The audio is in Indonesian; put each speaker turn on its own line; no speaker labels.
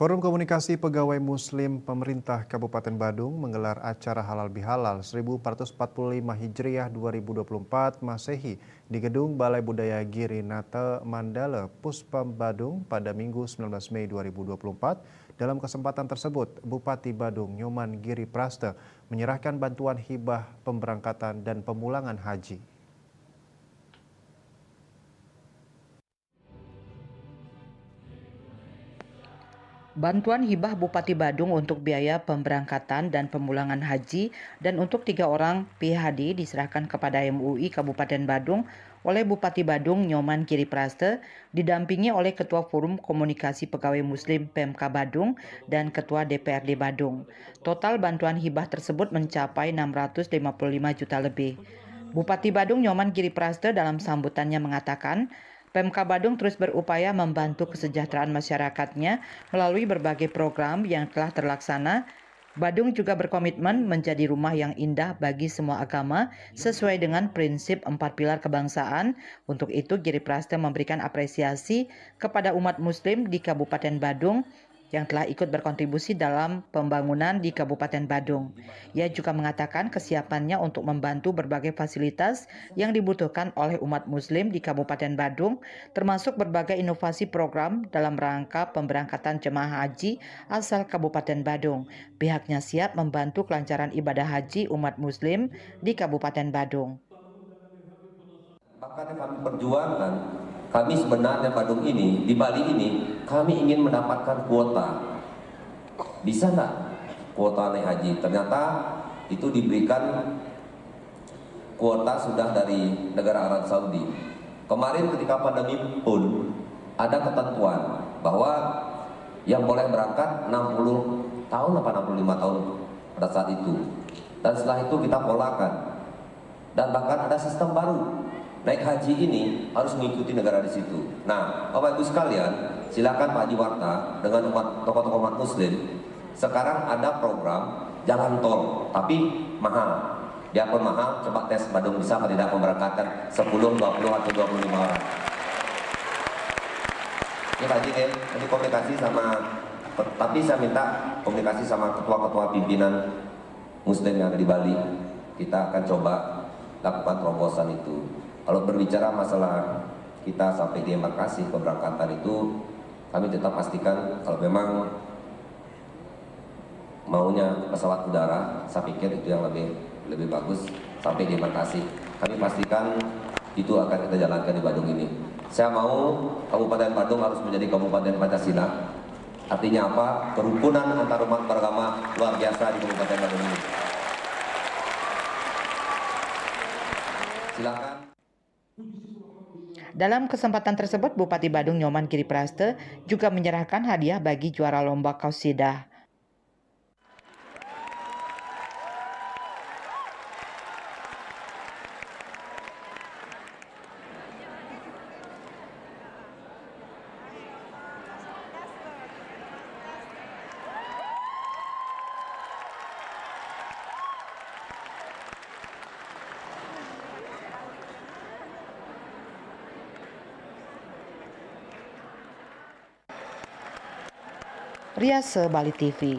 Forum Komunikasi Pegawai Muslim Pemerintah Kabupaten Badung menggelar acara Halal Bihalal 1445 Hijriah 2024 Masehi di Gedung Balai Budaya Giri Nata Mandala, Puspam Badung pada Minggu 19 Mei 2024. Dalam kesempatan tersebut, Bupati Badung Nyoman Giri Praste menyerahkan bantuan hibah pemberangkatan dan pemulangan haji.
Bantuan hibah Bupati Badung untuk biaya pemberangkatan dan pemulangan haji dan untuk 3 orang PHD diserahkan kepada MUI Kabupaten Badung oleh Bupati Badung Nyoman Giri Praste didampingi oleh Ketua Forum Komunikasi Pegawai Muslim Pemka Badung dan Ketua DPRD Badung. Total bantuan hibah tersebut mencapai 655 juta lebih. Bupati Badung Nyoman Giri Praste dalam sambutannya mengatakan, Pemka Badung terus berupaya membantu kesejahteraan masyarakatnya melalui berbagai program yang telah terlaksana. Badung juga berkomitmen menjadi rumah yang indah bagi semua agama sesuai dengan prinsip 4 pilar kebangsaan. Untuk itu, Giri Praste memberikan apresiasi kepada umat Muslim di Kabupaten Badung yang telah ikut berkontribusi dalam pembangunan di Kabupaten Badung. Ia juga mengatakan kesiapannya untuk membantu berbagai fasilitas yang dibutuhkan oleh umat Muslim di Kabupaten Badung, termasuk berbagai inovasi program dalam rangka pemberangkatan jemaah haji asal Kabupaten Badung. Pihaknya siap membantu kelancaran ibadah haji umat Muslim di Kabupaten Badung.
Bahkan kami perjuangkan, kami sebenarnya Badung ini, di Bali ini, kami ingin mendapatkan kuota. Bisa nggak kuota naik haji? Ternyata itu diberikan kuota sudah dari negara Arab Saudi. Kemarin ketika pandemi pun ada ketentuan bahwa yang boleh berangkat 60 tahun apa 65 tahun pada saat itu. Dan setelah itu kita polakan. Dan bahkan ada sistem baru. Naik haji ini harus mengikuti negara di situ. Nah, Bapak Ibu sekalian, silakan Pak Haji Warta dengan tokoh-tokoh umat Muslim. Sekarang ada program jalan tol, tapi mahal. Biarpun mahal, coba tes Badung bisa atau tidak memberangkatkan 10, 20 atau 25 orang. Ini Pak Haji nanti komunikasi sama, tapi saya minta komunikasi sama ketua-ketua pimpinan Muslim yang ada di Bali. Kita akan coba lakukan terobosan itu. Kalau berbicara masalah kita sampai di embarkasi pemberangkatan itu, kami tetap pastikan kalau memang maunya pesawat udara, saya pikir itu yang lebih bagus sampai di embarkasi. Kami pastikan itu akan kita jalankan di Badung ini. Saya mau Kabupaten Badung harus menjadi Kabupaten Pancasila. Artinya apa? Kerukunan antar umat beragama luar biasa di Kabupaten Badung ini. Silakan.
Dalam kesempatan tersebut, Bupati Badung Nyoman Giri Praste juga menyerahkan hadiah bagi juara lomba qasidah. Riase Bali TV.